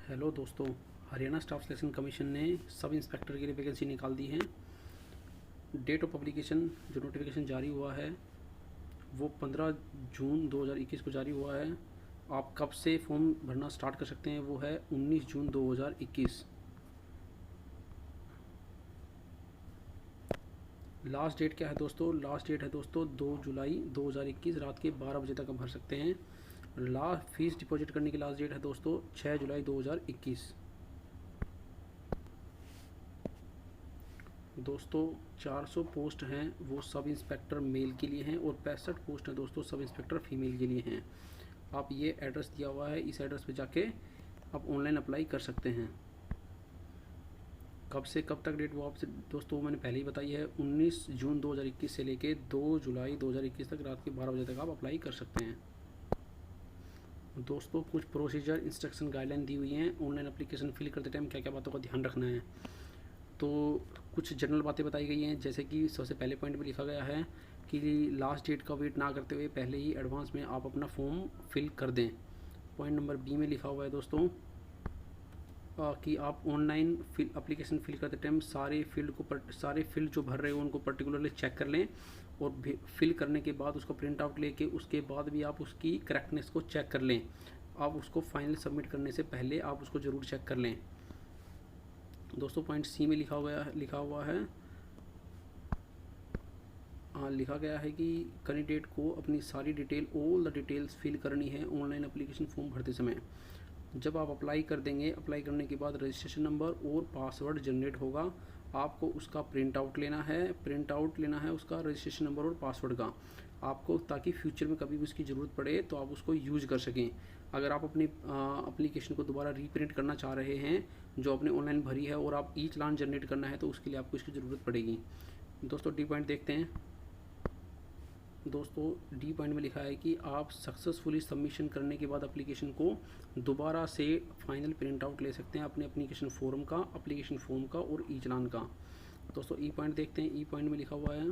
Hello दोस्तों, Haryana staff selection commission ने sub inspector के लिए वैकेंसी निकाल दी है। डेट ऑफ पब्लिकेशन जो नोटिफिकेशन जारी हुआ है वो 15 जून 2021 को जारी हुआ है। आप कब से फॉर्म भरना स्टार्ट कर सकते हैं वो है 19 जून 2021। लास्ट डेट क्या है दोस्तों? लास्ट डेट है दोस्तों 2 जुलाई 2021 रात के 12 बजे तक आप भर सकते हैं। लास्ट फीस डिपॉजिट करने की लास्ट डेट है दोस्तों 6 जुलाई 2021। दोस्तों 400 पोस्ट हैं वो सब इंस्पेक्टर मेल के लिए हैं और 65 पोस्ट हैं दोस्तों सब इंस्पेक्टर फीमेल के लिए हैं। आप ये एड्रेस दिया हुआ है, इस एड्रेस पे जाके आप ऑनलाइन अप्लाई कर सकते हैं। कब से कब तक डेट वो आपसे दोस्तों मैंने पहले ही बताई है, 19 जून 2021 से लेके 2 जुलाई 2021 तक रात के 12 बजे तक आप अप्लाई कर सकते हैं। दोस्तों कुछ प्रोसीजर इंस्ट्रक्शन गाइडलाइन दी हुई हैं ऑनलाइन एप्लीकेशन फिल करते टाइम क्या क्या बातों का ध्यान रखना है। तो कुछ जनरल बातें बताई गई हैं, जैसे कि सबसे पहले पॉइंट में लिखा गया है कि लास्ट डेट का वेट ना करते हुए पहले ही एडवांस में आप अपना फॉर्म फिल कर दें। पॉइंट नंबर बी में लिखा हुआ है दोस्तों कि आप ऑनलाइन एप्लीकेशन फिल करते टाइम सारे फील्ड जो भर रहे हो उनको पर्टिकुलरली चेक कर लें और फिल करने के बाद उसका प्रिंट आउट लेके उसके बाद भी आप उसकी करेक्टनेस को चेक कर लें। आप उसको फाइनल सबमिट करने से पहले आप उसको ज़रूर चेक कर लें। दोस्तों पॉइंट सी में लिखा गया है कि कैंडिडेट को अपनी सारी detail all the details fill करनी है ऑनलाइन एप्लीकेशन फॉर्म भरते समय। जब आप अप्लाई कर देंगे, अप्लाई करने के बाद रजिस्ट्रेशन नंबर और पासवर्ड जनरेट होगा। आपको उसका प्रिंट आउट लेना है उसका रजिस्ट्रेशन नंबर और पासवर्ड का आपको, ताकि फ्यूचर में कभी भी उसकी ज़रूरत पड़े तो आप उसको यूज़ कर सकें। अगर आप अपनी एप्लीकेशन को दोबारा रीप्रिंट करना चाह रहे हैं जो आपने ऑनलाइन भरी है और आप ई चालान जनरेट करना है तो उसके लिए आपको इसकी ज़रूरत पड़ेगी। दोस्तों डी पॉइंट देखते हैं। दोस्तों डी पॉइंट में लिखा है कि आप सक्सेसफुली सबमिशन करने के बाद एप्लीकेशन को दोबारा से फाइनल प्रिंट आउट ले सकते हैं अपने एप्लीकेशन फॉर्म का और ई चालान का। दोस्तों ई पॉइंट देखते हैं। ई पॉइंट में लिखा हुआ है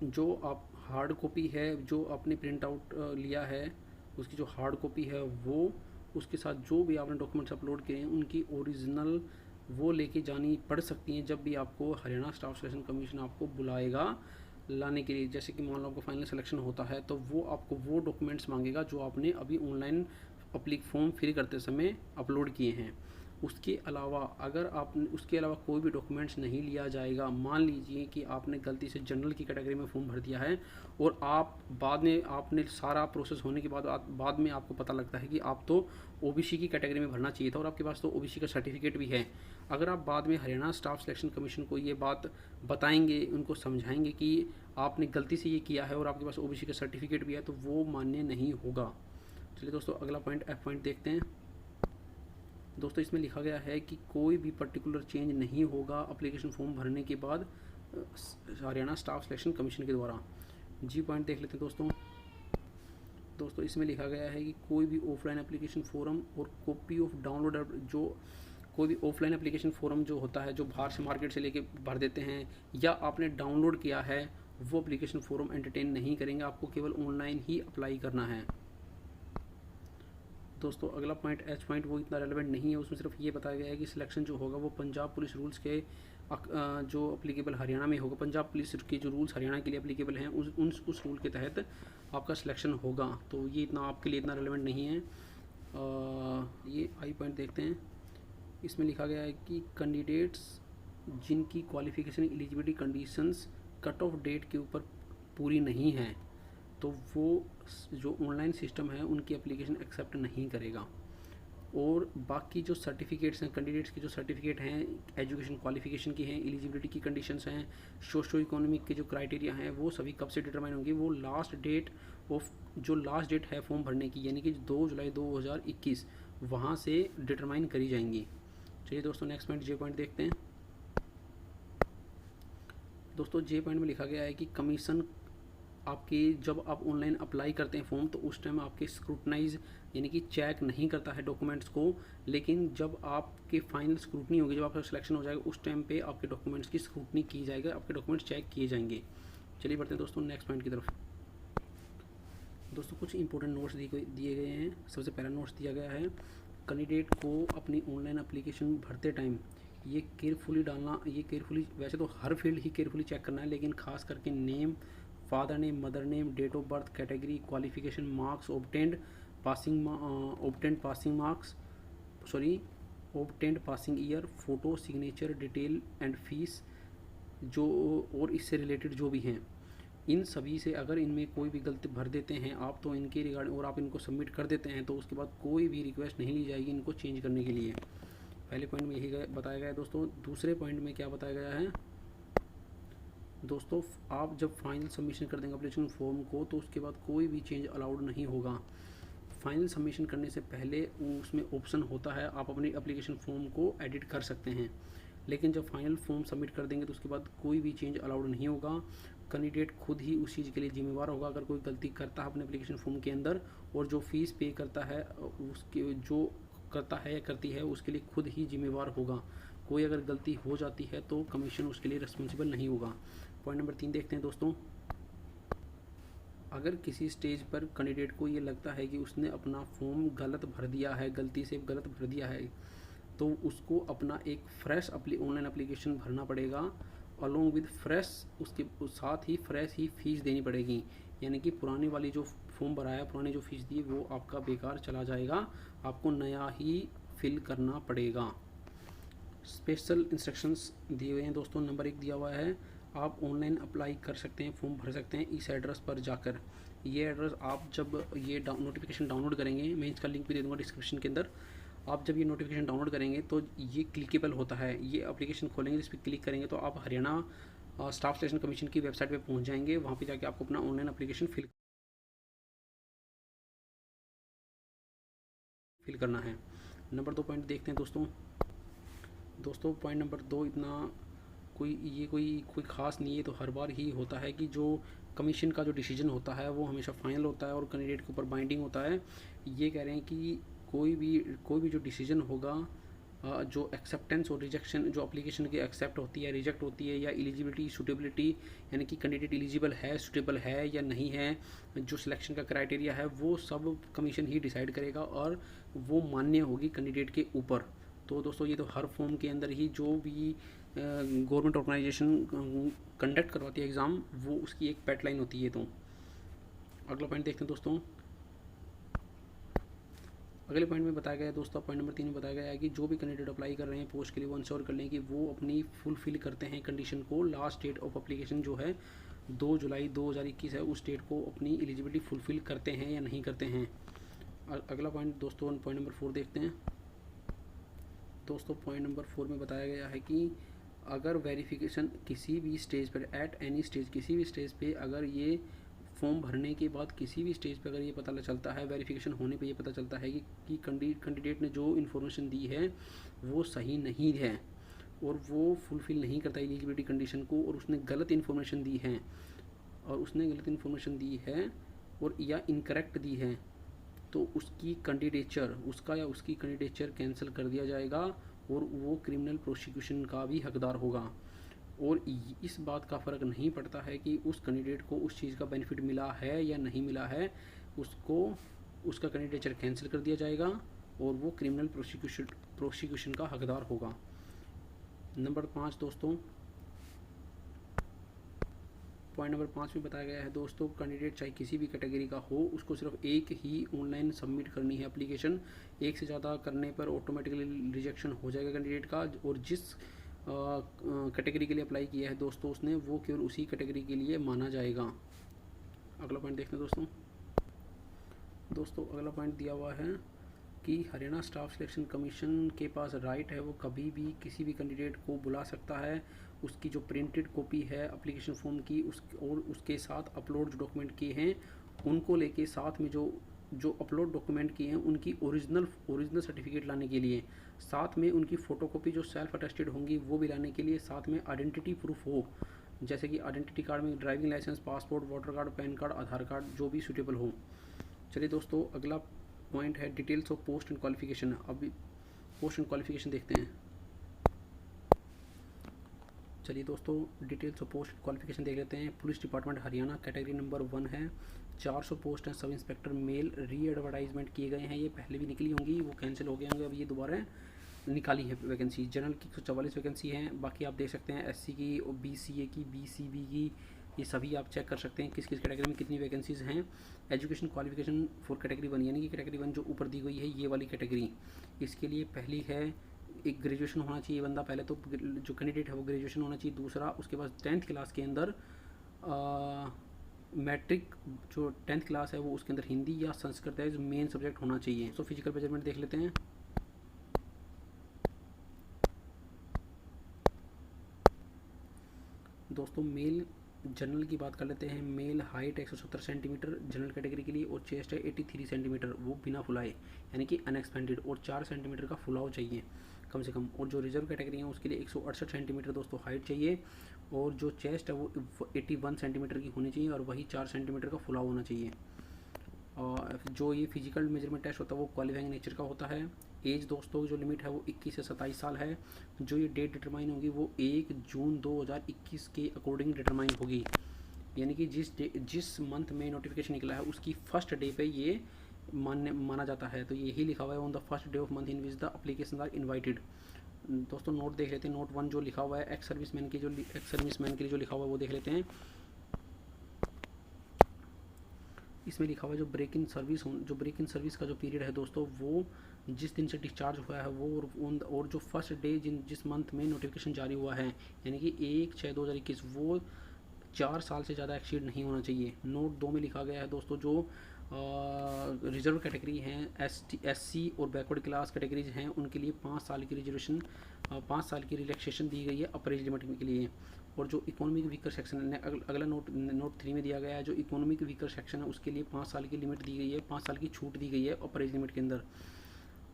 जो आप हार्ड कॉपी है जो आपने प्रिंट आउट लिया है उसकी जो हार्ड कॉपी है वो उसके साथ जो भी आपने डॉक्यूमेंट्स अपलोड किए हैं उनकी ओरिजिनल वो लेके जानी पड़ सकती हैं जब भी आपको हरियाणा स्टाफ सिलेक्शन कमीशन आपको बुलाएगा लाने के लिए। जैसे कि मान लो आपको फाइनल सिलेक्शन होता है तो वो आपको वो डॉक्यूमेंट्स मांगेगा जो आपने अभी ऑनलाइन फॉर्म फिल करते समय अपलोड किए हैं। उसके अलावा अगर आपने उसके अलावा कोई भी डॉक्यूमेंट्स नहीं लिया जाएगा, मान लीजिए कि आपने गलती से जनरल की कैटेगरी में फॉर्म भर दिया है और आप बाद में आपने सारा प्रोसेस होने के बाद में आपको पता लगता है कि आप तो ओबीसी की कैटेगरी में भरना चाहिए था और आपके पास तो ओबीसी का सर्टिफिकेट भी है। अगर आप बाद में हरियाणा स्टाफ सिलेक्शन कमीशन को ये बात बताएंगे, उनको समझाएंगे कि आपने गलती से ये किया है और आपके पास ओबीसी का सर्टिफिकेट भी है, तो वो मान्य नहीं होगा। चलिए दोस्तों अगला पॉइंट एफ पॉइंट देखते हैं। दोस्तों इसमें लिखा गया है कि कोई भी पर्टिकुलर चेंज नहीं होगा एप्लीकेशन फॉर्म भरने के बाद हरियाणा स्टाफ सिलेक्शन कमीशन के द्वारा। जी पॉइंट देख लेते हैं दोस्तों इसमें लिखा गया है कि कोई भी ऑफलाइन एप्लीकेशन फॉर्म और कॉपी ऑफ डाउनलोड जो कोई भी ऑफलाइन एप्लीकेशन फॉर्म जो होता है जो बाहर से मार्केट से लेके भर देते हैं या आपने डाउनलोड किया है वो एप्लीकेशन फॉर्म एंटरटेन नहीं करेंगे, आपको केवल ऑनलाइन ही अप्लाई करना है। दोस्तों अगला पॉइंट एच पॉइंट वो इतना रेलेवेंट नहीं है, उसमें सिर्फ ये बताया गया है कि सिलेक्शन जो होगा वो पंजाब पुलिस रूल्स के जो अप्लीकेबल हरियाणा में होगा, पंजाब पुलिस के जो रूल्स हरियाणा के लिए अप्लीकेबल हैं उस रूल के तहत आपका सिलेक्शन होगा। तो ये इतना आपके लिए इतना रेलेवेंट नहीं है। ये आई पॉइंट देखते हैं। इसमें लिखा गया है कि कैंडिडेट्स जिनकी qualification eligibility conditions cut off date के ऊपर पूरी नहीं है तो वो जो ऑनलाइन सिस्टम है उनकी एप्लीकेशन एक्सेप्ट नहीं करेगा। और बाकी जो सर्टिफिकेट्स हैं कैंडिडेट्स की जो सर्टिफिकेट हैं एजुकेशन क्वालिफिकेशन की हैं, एलिजिबिलिटी की कंडीशंस हैं, सोशो इकोनॉमिक के जो क्राइटेरिया हैं वो सभी कब से डिटरमाइन होंगे, वो लास्ट डेट है फॉर्म भरने की यानी कि 2 जुलाई 2021 वहाँ से डिटरमाइन करी जाएंगी। चलिए दोस्तों नेक्स्ट पॉइंट जे पॉइंट देखते हैं। दोस्तों जे पॉइंट में लिखा गया है कि कमीशन आपके जब आप ऑनलाइन अप्लाई करते हैं फॉर्म तो उस टाइम आपके स्क्रूटनाइज यानी कि चेक नहीं करता है डॉक्यूमेंट्स को, लेकिन जब आपके फाइनल स्क्रूटनी होगी, जब आपका सिलेक्शन हो जाएगा उस टाइम पे आपके डॉक्यूमेंट्स की स्क्रूटनी की जाएगी, आपके डॉक्यूमेंट्स चेक किए जाएंगे। चलिए बढ़ते हैं दोस्तों नेक्स्ट पॉइंट की तरफ। दोस्तों कुछ इंपॉर्टेंट नोट्स दिए गए हैं। सबसे पहला नोट्स दिया गया है कैंडिडेट को अपनी ऑनलाइन एप्लीकेशन भरते टाइम ये केयरफुली डालना, ये केयरफुली, वैसे तो हर फील्ड ही केयरफुली चेक करना है, लेकिन खास करके name, father name, mother name, date of birth, category, qualification, marks obtained, passing marks, sorry obtained passing year, photo, signature, detail and fees जो और इससे रिलेटेड जो भी हैं, इन सभी से अगर इनमें कोई भी गलती भर देते हैं आप तो इनके रिगार्डिंग और आप इनको सबमिट कर देते हैं तो उसके बाद कोई भी रिक्वेस्ट नहीं ली जाएगी इनको चेंज करने के लिए। पहले पॉइंट में यही बताया गया है दोस्तों। दूसरे पॉइंट में क्या बताया गया है दोस्तों, आप जब फाइनल सबमिशन कर देंगे एप्लीकेशन फॉर्म को तो उसके बाद कोई भी चेंज अलाउड नहीं होगा। फाइनल सबमिशन करने से पहले उसमें ऑप्शन होता है आप अपनी एप्लीकेशन फॉर्म को एडिट कर सकते हैं, लेकिन जब फाइनल फॉर्म सबमिट कर देंगे तो उसके बाद कोई भी चेंज अलाउड नहीं होगा। कैंडिडेट खुद ही उस चीज़ के लिए जिम्मेवार होगा। अगर कोई गलती करता है अपने एप्लीकेशन फॉर्म के अंदर और जो फीस पे करता है उसके जो करता है या करती है उसके लिए खुद ही जिम्मेवार होगा। कोई अगर गलती हो जाती है तो कमीशन उसके लिए रिस्पॉन्सिबल नहीं होगा। पॉइंट नंबर 3 देखते हैं दोस्तों। अगर किसी स्टेज पर कैंडिडेट को ये लगता है कि उसने अपना फॉर्म गलत भर दिया है, गलती से गलत भर दिया है, तो उसको अपना एक फ्रेश ऑनलाइन एप्लीकेशन भरना पड़ेगा अलोंग विद फ्रेश, उसके साथ ही फ्रेश ही फीस देनी पड़ेगी। यानी कि पुरानी वाली जो फॉर्म भराया, पुरानी जो फीस दी वो आपका बेकार चला जाएगा, आपको नया ही फिल करना पड़ेगा। स्पेशल इंस्ट्रक्शंस दिए हुए हैं दोस्तों। नंबर 1 दिया हुआ है आप ऑनलाइन अप्लाई कर सकते हैं, फॉर्म भर सकते हैं इस एड्रेस पर जाकर। ये एड्रेस आप जब ये नोटिफिकेशन डाउनलोड करेंगे, मैं इसका लिंक भी दे दूँगा डिस्क्रिप्शन के अंदर, आप जब ये नोटिफिकेशन डाउनलोड करेंगे तो ये क्लिकेबल होता है। ये एप्लीकेशन खोलेंगे, इस पर क्लिक करेंगे तो आप हरियाणा स्टाफ सिलेक्शन कमीशन की वेबसाइट पे पहुंच जाएंगे। वहाँ पे जाके आपको अपना ऑनलाइन एप्लीकेशन फिल करना है। नंबर 2 पॉइंट देखते हैं दोस्तों। पॉइंट नंबर 2 इतना कोई ख़ास नहीं है, तो हर बार ही होता है कि जो कमीशन का जो डिसीजन होता है वो हमेशा फाइनल होता है और कैंडिडेट के ऊपर बाइंडिंग होता है। ये कह रहे हैं कि कोई भी जो डिसीजन होगा, जो एक्सेप्टेंस और रिजेक्शन, जो एप्लीकेशन की एक्सेप्ट होती है, रिजेक्ट होती है, या एलिजिबिलिटी, सूटेबिलिटी, यानी कि कैंडिडेट एलिजिबल है, सूटेबल है या नहीं है, जो सिलेक्शन का क्राइटेरिया है वो सब कमीशन ही डिसाइड करेगा और वो मान्य होगी कैंडिडेट के ऊपर। तो दोस्तों ये तो हर फॉर्म के अंदर ही जो भी गवर्नमेंट ऑर्गेनाइजेशन कंडक्ट करवाती है एग्ज़ाम, वो उसकी एक पैट लाइन होती है। तो अगला पॉइंट देखते हैं दोस्तों। अगले पॉइंट में बताया गया है दोस्तों, पॉइंट नंबर 3 में बताया गया है कि जो भी कैंडिडेट अप्लाई कर रहे हैं पोस्ट के लिए वो इंश्योर कर लें कि वो अपनी फुलफिल करते हैं कंडीशन को। लास्ट डेट ऑफ एप्लीकेशन जो है 2 जुलाई 2021 है, उस डेट को अपनी एलिजिबिलिटी फुलफिल करते हैं या नहीं करते हैं। अगला पॉइंट दोस्तों, पॉइंट नंबर 4 देखते हैं दोस्तों। पॉइंट नंबर 4 में बताया गया है कि अगर वेरिफिकेशन किसी भी स्टेज पर, एट एनी स्टेज, किसी भी स्टेज पे अगर ये फॉर्म भरने के बाद किसी भी स्टेज पे अगर ये पता चलता है, वेरिफिकेशन होने पे ये पता चलता है कि कैंडिडेट ने जो इन्फॉर्मेशन दी है वो सही नहीं है और वो फुलफ़िल नहीं करता एलिजिबिलिटी कंडीशन को, और उसने गलत इन्फॉर्मेशन दी है और या इनकरेक्ट दी है, तो उसकी कैंडिडेचर कैंसिल कर दिया जाएगा और वो क्रिमिनल प्रोसिक्यूशन का भी हकदार होगा। और इस बात का फ़र्क नहीं पड़ता है कि उस कैंडिडेट को उस चीज़ का बेनिफिट मिला है या नहीं मिला है, उसका कैंडिडेचर कैंसिल कर दिया जाएगा और वो क्रिमिनल प्रोसिक्यूशन का हकदार होगा। नंबर 5 दोस्तों, पॉइंट नंबर 5 में बताया गया है दोस्तों, कैंडिडेट चाहे किसी भी कैटेगरी का हो, उसको सिर्फ एक ही ऑनलाइन सबमिट करनी है एप्लीकेशन। एक से ज़्यादा करने पर ऑटोमेटिकली रिजेक्शन हो जाएगा कैंडिडेट का, और जिस कैटेगरी के लिए अप्लाई किया है दोस्तों उसने, वो केवल उसी कैटेगरी के लिए माना जाएगा। अगला पॉइंट देखते हैं दोस्तों। अगला पॉइंट दिया हुआ है कि हरियाणा स्टाफ सिलेक्शन कमीशन के पास राइट है, वो कभी भी किसी भी कैंडिडेट को बुला सकता है, उसकी जो प्रिंटेड कॉपी है एप्लीकेशन फॉर्म की और उसके साथ अपलोड जो डॉक्यूमेंट किए हैं उनको लेके, साथ में जो अपलोड डॉक्यूमेंट किए हैं उनकी ओरिजिनल सर्टिफिकेट लाने के लिए, साथ में उनकी फ़ोटोकॉपी जो सेल्फ अटेस्टेड होंगी वो भी लाने के लिए, साथ में आइडेंटिटी प्रूफ हो, जैसे कि आइडेंटिटी कार्ड में driving licence, passport, voter card, PAN card, Aadhaar card, जो भी सूटेबल हो। चलिए दोस्तों, अगला पॉइंट है details of post and qualification. अभी पोस्ट एंड क्वालिफिकेशन देखते हैं। चलिए दोस्तों, डिटेल्स ऑफ पोस्ट क्वालिफिकेशन देख लेते हैं। Police department Haryana, category number 1 है, 400 पोस्ट हैं सब इंस्पेक्टर मेल री एडवर्टाइजमेंट किए गए हैं। ये पहले भी निकली होंगी, वो कैंसिल हो गए होंगे, अब ये दोबारा निकाली है वैकेंसी। जनरल की 144 वैकेंसी हैं। बाकी आप देख सकते हैं एससी की और बीसीए की, बीसीबी की, ये सभी आप चेक कर सकते हैं किस किस कैटेगरी में कितनी वैकेंसीज़ हैं। एजुकेशन क्वालिफिकेशन फॉर कैटेगरी 1 यानी कि कैटेगरी 1 जो ऊपर दी गई है ये वाली कैटेगरी, इसके लिए पहली है एक ग्रेजुएशन होना चाहिए बंदा, पहले तो जो कैंडिडेट है वो ग्रेजुएशन होना चाहिए। दूसरा उसके बाद 10th क्लास के अंदर मैट्रिक जो 10th क्लास है वो उसके अंदर हिंदी या संस्कृत है जो मेन सब्जेक्ट होना चाहिए। तो फिजिकल मेजरमेंट देख लेते हैं। दोस्तों मेल जनरल की बात कर लेते हैं। Male height 170 centimetre general category के लिए और चेस्ट है 83 सेंटीमीटर, वो बिना फुलाए यानी कि अनएक्सपेंडेड, और 4 सेंटीमीटर का फुलाव चाहिए कम से कम। और जो रिजर्व कैटेगरी है उसके लिए 168 सेंटीमीटर दोस्तों हाइट चाहिए, और जो चेस्ट है वो 81 सेंटीमीटर की होनी चाहिए, और वही 4 सेंटीमीटर का फुलाव होना चाहिए। और जो ये फिजिकल मेजरमेंट टेस्ट होता है वो क्वालिफाइंग नेचर का होता है। एज दोस्तों जो लिमिट है वो 21 से 27 साल है। जो ये डेट डिटरमाइन होगी वो 1 जून 2021 के अकॉर्डिंग डिटरमाइन होगी, यानी कि जिस मंथ में नोटिफिकेशन निकला है उसकी फर्स्ट डे पे ये माना जाता है। तो यही लिखा हुआ है on the first day of month in which the application are invited. दोस्तों नोट देख लेते हैं। नोट 1 जो लिखा हुआ है एक्स सर्विसमैन के लिए जो लिखा हुआ है वो देख लेते हैं। इसमें लिखा हुआ है जो ब्रेक इन सर्विस का जो पीरियड है दोस्तों वो जिस दिन से डिस्चार्ज हुआ है वो और जो फर्स्ट डे जिस मंथ में नोटिफिकेशन जारी हुआ है यानी कि 1/6/2021 वो 4 साल से ज़्यादा एक्सीड नहीं होना चाहिए। नोट 2 में लिखा गया है दोस्तों जो रिजर्व कैटेगरी हैं एससी और बैकवर्ड क्लास कैटेगरीज हैं उनके लिए 5 साल की रिजर्वेशन 5 साल की रिलैक्सेशन दी गई है अपर एज लिमिट के लिए। और जो इकोनॉमिक वीकर सेक्शन है अगला नोट 3 में दिया गया है, जो इकोनॉमिक वीकर सेक्शन है उसके लिए 5 साल की लिमिट दी गई है, 5 साल की छूट दी गई है अपर एज लिमिट के अंदर।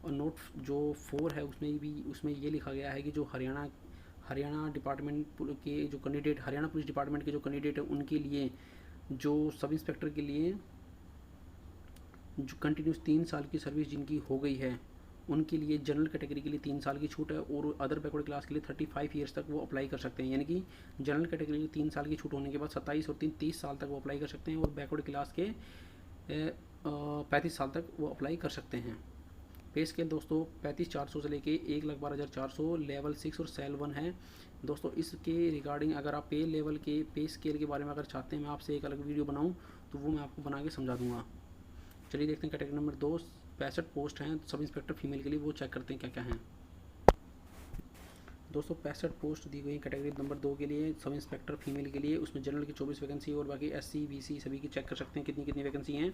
और नोट जो 4 है उसमें ये लिखा गया है कि जो हरियाणा डिपार्टमेंट के जो कैंडिडेट हरियाणा पुलिस डिपार्टमेंट के जो कैंडिडेट है उनके लिए जो सब इंस्पेक्टर के लिए जो कंटिन्यूस 3 साल की सर्विस जिनकी हो गई है उनके लिए जनरल कैटेगरी के लिए 3 साल की छूट है, और अदर बैकवर्ड क्लास के लिए 35 ईयर्स तक वो अप्लाई कर सकते हैं। यानी कि जनरल कैटेगरी के 3 साल की छूट होने के बाद 27 और 30 साल तक वो अप्लाई कर सकते हैं, और बैकवर्ड क्लास के 35 साल तक वो अप्लाई कर सकते हैं। पे स्केल दोस्तों 35,400 से लेके 1,12,400 लेवल 6 और सेल 1 है दोस्तों। इसके रिगार्डिंग अगर आप पे लेवल के पे स्केल के बारे में अगर चाहते हैं मैं आपसे एक अलग वीडियो बनाऊँ तो वो मैं आपको बना के समझा दूँगा। चलिए देखते हैं कैटेगरी नंबर 2 65 पोस्ट हैं सब इंस्पेक्टर फीमेल के लिए, वो चेक करते हैं क्या क्या हैं। दोस्तों 65 पोस्ट दी गई हैं कैटेगरी नंबर 2 के लिए सब इंस्पेक्टर फीमेल के लिए। उसमें जनरल की 24 वैकेंसी और बाकी एससी बीसी सभी की चेक कर सकते हैं कितनी कितनी वैकेंसी हैं।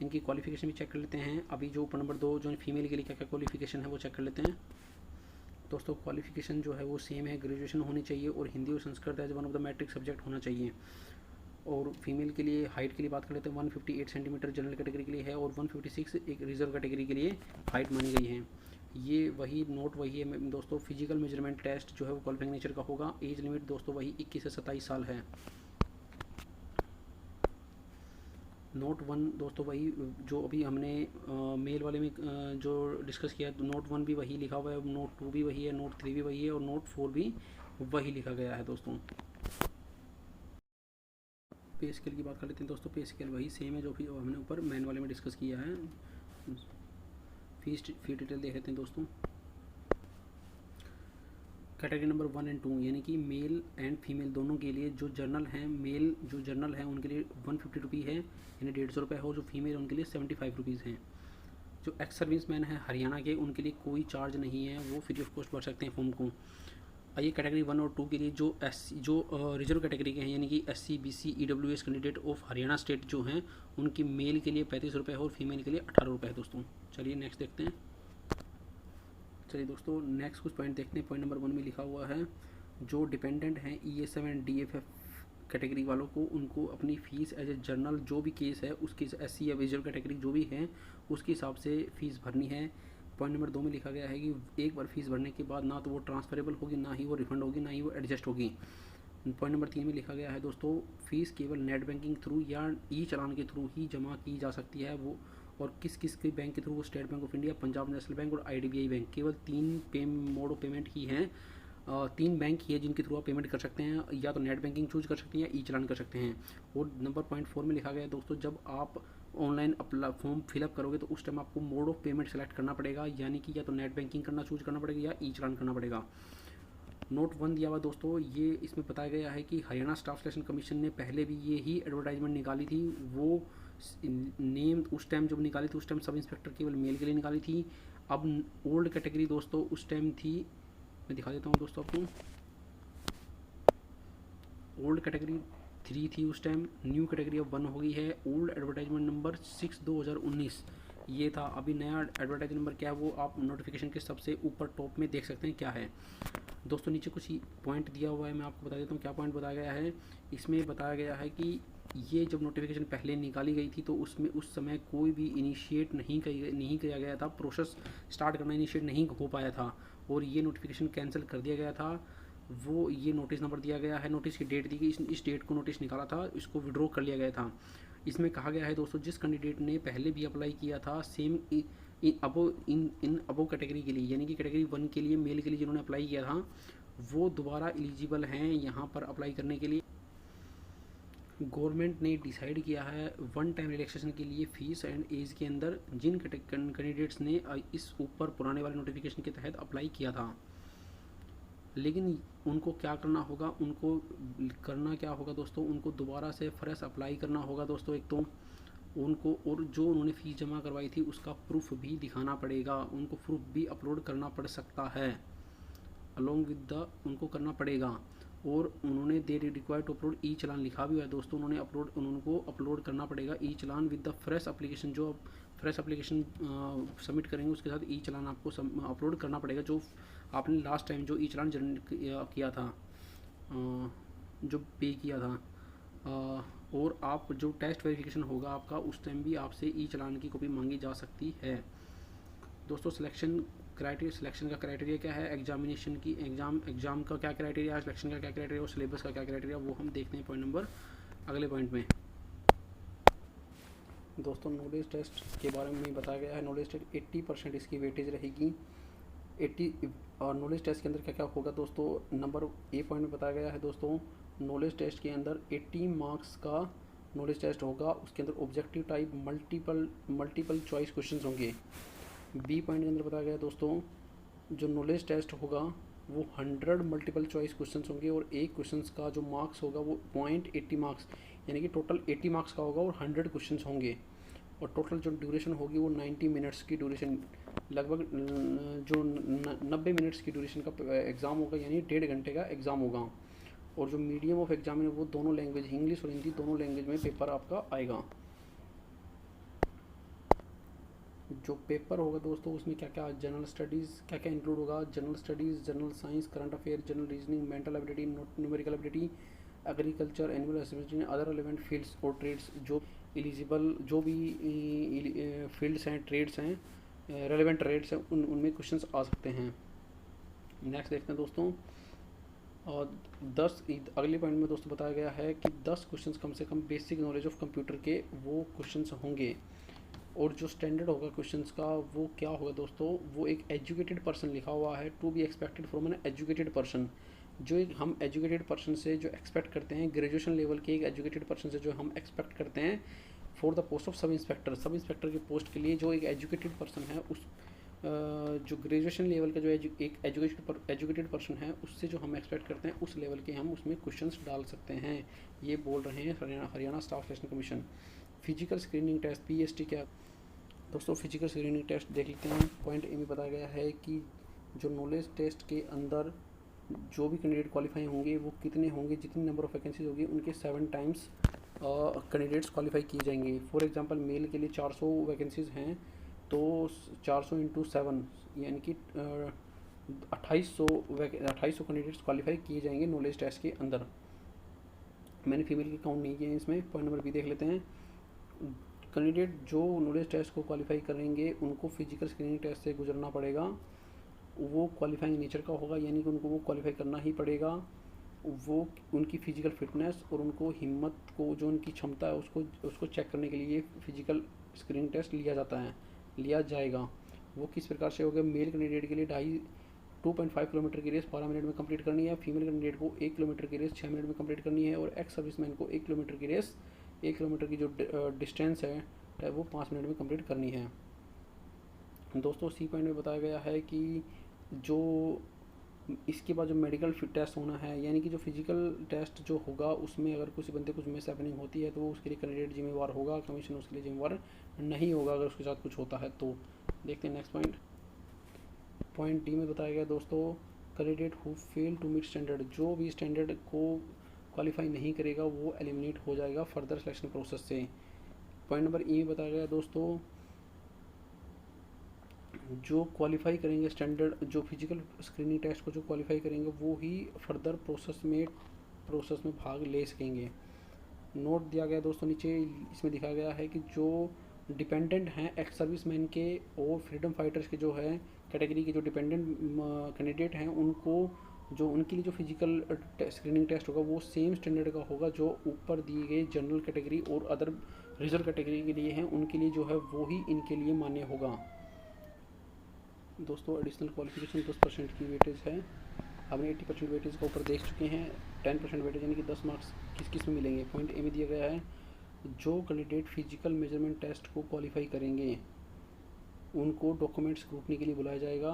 इनकी क्वालिफिकेशन भी चेक कर लेते हैं। अभी जो ऊपर नंबर 2 जो फीमेल के लिए क्या क्या क्वालिफिकेशन है वो चेक कर लेते हैं। दोस्तों क्वालिफिकेशन जो है वो सेम है, ग्रेजुएशन होनी चाहिए और हिंदी और Sanskrit as one of the matric subject होना चाहिए। और फीमेल के लिए हाइट के लिए बात कर लेते हैं 158 सेंटीमीटर जनरल कैटेगरी के लिए है, और 156 एक रिजर्व कैटेगरी के लिए हाइट मानी गई है। ये वही नोट वही है दोस्तों। फिजिकल मेजरमेंट टेस्ट जो है वो क्वालिफाइंग नेचर का होगा। एज लिमिट दोस्तों वही 21 से 27 साल है। नोट 1 दोस्तों वही जो अभी हमने मेल वाले में जो डिस्कस किया, तो नोट 1 भी वही लिखा हुआ है, नोट 2 भी वही है, नोट 3 भी वही है, और नोट 4 भी वही लिखा गया है दोस्तों। पे स्केल की बात कर लेते हैं दोस्तों। पे स्केल वही सेम है जो भी हमने ऊपर मैन वाले में डिस्कस किया है। फी डिटेल देख लेते हैं दोस्तों। कैटेगरी नंबर 1 एंड 2 यानी कि मेल एंड फीमेल दोनों के लिए जो जर्नल हैं, मेल जो जर्नल है उनके लिए 150 रुपये है यानी 150 रुपये है, और जो फीमेल उनके लिए 75 रुपीज़ हैं। जो एक्स सर्विस मैन है हरियाणा के उनके लिए कोई चार्ज नहीं है, वो फ्री ऑफ कॉस्ट भर सकते हैं फॉर्म को। आइए कैटेगरी 1 और 2 के लिए जो रिजर्व कैटेगरी के हैं यानी कि SC BC EWS candidate of Haryana state जो हैं उनकी मेल के लिए 35 रुपये है और फीमेल के लिए 18 रुपये है दोस्तों। चलिए नेक्स्ट देखते हैं। चलिए दोस्तों नेक्स्ट कुछ पॉइंट देखते हैं। पॉइंट नंबर 1 में लिखा हुआ है जो डिपेंडेंट हैं ESM एंड DFF कैटेगरी वालों को उनको अपनी फ़ीस एज ए जर्नल जो भी केस है उसकी SC या रिजर्व कैटेगरी जो भी है उसके हिसाब से फ़ीस भरनी है। पॉइंट नंबर 2 में लिखा गया है कि एक बार फीस भरने के बाद ना तो वो ट्रांसफरेबल होगी, ना ही वो रिफंड होगी, ना ही वो एडजस्ट होगी। पॉइंट नंबर 3 में लिखा गया है दोस्तों फीस केवल नेट बैंकिंग थ्रू या ई चालान के थ्रू ही जमा की जा सकती है। वो और किस किस के बैंक के थ्रू, वो state bank of India, Punjab national bank और IDBI बैंक, केवल 3 मोड ऑफ पेमेंट ही हैं 3 बैंक ही है जिनके थ्रू आप पेमेंट कर सकते हैं, या तो नेट बैंकिंग चूज कर सकते हैं या ई चलान कर सकते हैं। और नंबर पॉइंट 4 में लिखा गया है दोस्तों, जब आप ऑनलाइन अपना फॉर्म फिलअप करोगे तो उस टाइम आपको मोड ऑफ पेमेंट सेलेक्ट करना पड़ेगा, यानी कि या तो नेट बैंकिंग करना चूज करना पड़ेगा या ई चलान करना पड़ेगा। नोट 1 दिया हुआ दोस्तों, ये इसमें बताया गया है कि हरियाणा स्टाफ सिलेक्शन कमीशन ने पहले भी ये ही एडवर्टाइजमेंट निकाली थी। वो नेम उस टाइम जब निकाली थी उस टाइम सब इंस्पेक्टर केवल मेल के लिए निकाली थी। अब ओल्ड कैटेगरी दोस्तों उस टाइम थी, मैं दिखा देता हूँ दोस्तों आपको, ओल्ड कैटेगरी 3 थी उस टाइम, न्यू कैटेगरी अब 1 हो गई है। ओल्ड एडवर्टाइजमेंट नंबर 6/2019 ये था। अभी नया एडवर्टाइजमेंट नंबर क्या है वो आप नोटिफिकेशन के सबसे ऊपर टॉप में देख सकते हैं क्या है। दोस्तों नीचे कुछ पॉइंट दिया हुआ है, मैं आपको बता देता हूँ क्या पॉइंट बताया गया है। इसमें बताया गया है कि ये जब नोटिफिकेशन पहले निकाली गई थी तो उसमें उस समय कोई भी इनिशिएट नहीं किया गया था, प्रोसेस स्टार्ट करना इनिशिएट नहीं हो पाया था और ये नोटिफिकेशन कैंसिल कर दिया गया था। वो ये नोटिस नंबर दिया गया है, नोटिस की डेट दी गई, इस डेट को नोटिस निकाला था, इसको विड्रॉ कर लिया गया था। इसमें कहा गया है दोस्तों, जिस कैंडिडेट ने पहले भी अप्लाई किया था सेम इन अबो कैटेगरी के लिए, यानी कि कैटेगरी 1 के लिए मेल के लिए जिन्होंने अप्लाई किया था, वो दोबारा एलिजिबल हैं यहाँ पर अप्लाई करने के लिए। गवर्नमेंट ने डिसाइड किया है 1 टाइम रिलैक्सेशन के लिए फ़ीस एंड एज के अंदर जिन कैंडिडेट्स ने इस ऊपर पुराने वाले नोटिफिकेशन के तहत अप्लाई किया था, लेकिन उनको क्या करना होगा, उनको करना क्या होगा दोस्तों, उनको दोबारा से फ्रेश अप्लाई करना होगा दोस्तों। एक तो उनको, और जो उन्होंने फ़ीस जमा करवाई थी उसका प्रूफ भी दिखाना पड़ेगा, उनको प्रूफ भी अपलोड करना पड़ सकता है, अलॉन्ग विद द उनको करना पड़ेगा। और उन्होंने दे रिक्वायर्ड टू अपलोड ई चलान लिखा भी हुआ है दोस्तों, उनको अपलोड करना पड़ेगा ई चलान विद द फ्रेश एप्लीकेशन। जो फ्रेश एप्लीकेशन सबमिट करेंगे उसके साथ ई चलान आपको अपलोड करना पड़ेगा, जो आपने लास्ट टाइम जो ई चलान जनरेट किया था, जो पे किया था। और आप जो टेस्ट वेरिफिकेशन होगा आपका उस टाइम भी आपसे ई चलान की कॉपी मांगी जा सकती है दोस्तों। सिलेक्शन का क्राइटेरिया क्या है, एग्जामिनेशन की एग्ज़ाम का क्या क्राइटेरिया है, सिलेक्शन का क्या क्राइटेरिया और सिलेबस का क्या क्राइटेरिया, वो हम देखते हैं पॉइंट नंबर अगले पॉइंट में। दोस्तों नॉलेज टेस्ट के बारे में बताया गया है, नॉलेज टेस्ट 80% इसकी वेटेज रहेगी। 80 और नॉलेज टेस्ट के अंदर क्या क्या होगा दोस्तों, नंबर ए पॉइंट में बताया गया है दोस्तों, नॉलेज टेस्ट के अंदर 80 मार्क्स का नॉलेज टेस्ट होगा। उसके अंदर objective type multiple choice questions होंगे। बी पॉइंट के अंदर बताया गया दोस्तों, जो नॉलेज टेस्ट होगा वो 100 मल्टीपल चॉइस क्वेश्चंस होंगे और एक क्वेश्चंस का जो मार्क्स होगा वो 0.80 मार्क्स, यानी कि टोटल 80 मार्क्स का होगा और 100 क्वेश्चंस होंगे। और टोटल जो ड्यूरेशन होगी वो 90 मिनट्स की ड्यूरेशन, लगभग जो 90 मिनट्स की ड्यूरेशन का एग्ज़ाम होगा, यानी 1.5 घंटे का एग्ज़ाम होगा। और जो मीडियम ऑफ एग्जाम है वो दोनों लैंग्वेज, इंग्लिश और हिंदी दोनों लैंग्वेज में पेपर आपका आएगा। जो पेपर होगा दोस्तों उसमें क्या क्या जनरल स्टडीज़ क्या क्या इंक्लूड होगा, general studies, general science, current affair, general reasoning, mental ability, numerical ability, agriculture, animal husbandry, other relevant fields और ट्रेड्स। जो एलिजिबल जो भी फील्ड्स हैं, ट्रेड्स हैं, रेलेवेंट ट्रेड्स हैं, उनमें क्वेश्चंस आ सकते हैं। नेक्स्ट देखते हैं दोस्तों, और 10 अगले पॉइंट में दोस्तों बताया गया है कि 10 क्वेश्चंस कम से कम बेसिक नॉलेज ऑफ कंप्यूटर के वो क्वेश्चंस होंगे। और जो स्टैंडर्ड होगा क्वेश्चंस का वो क्या होगा दोस्तों, वो एक एजुकेटेड पर्सन लिखा हुआ है, to be expected from an educated person. जो एक हम एजुकेटेड पर्सन से जो एक्सपेक्ट करते हैं, ग्रेजुएशन लेवल के एक एजुकेटेड पर्सन से जो हम एक्सपेक्ट करते हैं for the post of sub inspector की पोस्ट के लिए जो एक एजुकेटेड पर्सन है, उस जो ग्रेजुएशन लेवल का जो एक एजुकेटेड पर्सन है उससे जो हम एक्सपेक्ट करते हैं उस लेवल के हम उसमें क्वेश्चंस डाल सकते हैं, ये बोल रहे हैं Haryana staff selection commission. Physical screening test PST क्या दोस्तों, फिजिकल स्क्रीनिंग टेस्ट देख लेते हैं। पॉइंट ए में बताया गया है कि जो नॉलेज टेस्ट के अंदर जो भी कैंडिडेट क्वालिफाई होंगे वो कितने होंगे, जितनी नंबर ऑफ वैकेंसीज होगी उनके 7 टाइम्स कैंडिडेट्स क्वालिफाई किए जाएंगे। फॉर एग्जांपल मेल के लिए 400 वैकेंसीज़ हैं तो 400 × 7 यानी कि 2800 कैंडिडेट्स क्वालिफाई किए जाएंगे नॉलेज टेस्ट के अंदर। मैंने फीमेल की काउंट नहीं किया है इसमें। पॉइंट नंबर बी देख लेते हैं, कैंडिडेट जो नॉलेज टेस्ट को क्वालिफाई करेंगे उनको फिजिकल स्क्रीनिंग टेस्ट से गुजरना पड़ेगा। वो क्वालिफाइंग नेचर का होगा, यानी कि उनको वो क्वालिफाई करना ही पड़ेगा। वो उनकी फ़िज़िकल फिटनेस और उनको हिम्मत को, जो उनकी क्षमता है उसको चेक करने के लिए फिजिकल स्क्रीनिंग टेस्ट लिया जाएगा। वो किस प्रकार से होगा, मेल कैंडिडेट के लिए 2.5 किलोमीटर की रेस 12 मिनट में कंप्लीट करनी है। फीमेल कैंडिडेट को 1 किलोमीटर की रेस 6 मिनट में कंप्लीट करनी है। और एक्स सर्विसमैन को 1 किलोमीटर की रेस 1 किलोमीटर की जो डिस्टेंस है वो 5 मिनट में कंप्लीट करनी है। दोस्तों सी पॉइंट में बताया गया है कि जो इसके बाद जो मेडिकल फिट टेस्ट होना है, यानी कि जो फिजिकल टेस्ट जो होगा उसमें अगर किसी बंदे कुछ मिस हैपनिंग होती है तो उसके लिए कैंडिडेट जिम्मेवार होगा, कमीशन उसके लिए जिम्मेवार नहीं होगा अगर उसके साथ कुछ होता है तो। देखते हैं नेक्स्ट पॉइंट। पॉइंट डी में बताया गया दोस्तों, candidate who fail to meet standard, जो भी स्टैंडर्ड को क्वालिफाई नहीं करेगा वो एलिमिनेट हो जाएगा फर्दर सिलेक्शन प्रोसेस से। पॉइंट नंबर ई में बताया गया दोस्तों, जो क्वालिफाई करेंगे स्टैंडर्ड, जो फिजिकल स्क्रीनिंग टेस्ट को जो क्वालिफाई करेंगे वो ही फर्दर प्रोसेस में भाग ले सकेंगे। नोट दिया गया दोस्तों नीचे, इसमें दिखाया गया है कि जो डिपेंडेंट हैं एक्स सर्विसमैन के और फ्रीडम फाइटर्स के जो है कैटेगरी के जो डिपेंडेंट कैंडिडेट हैं उनको जो उनके लिए जो फिजिकल स्क्रीनिंग टेस्ट होगा वो सेम स्टैंडर्ड का होगा जो ऊपर दिए गए जनरल कैटेगरी और अदर रिजर्व कैटेगरी के लिए हैं, उनके लिए जो है वो ही इनके लिए मान्य होगा। दोस्तों एडिशनल क्वालिफिकेशन 10% की वेटेज है। हमने 80% वेटेज का ऊपर देख चुके हैं। 10% वेटेज यानी कि 10 मार्क्स किस किस में मिलेंगे। पॉइंट ए में दिया गया है, जो कैंडिडेट फिजिकल मेजरमेंट टेस्ट को क्वालिफाई करेंगे उनको डॉक्यूमेंट स्क्रूटनी के लिए बुलाया जाएगा,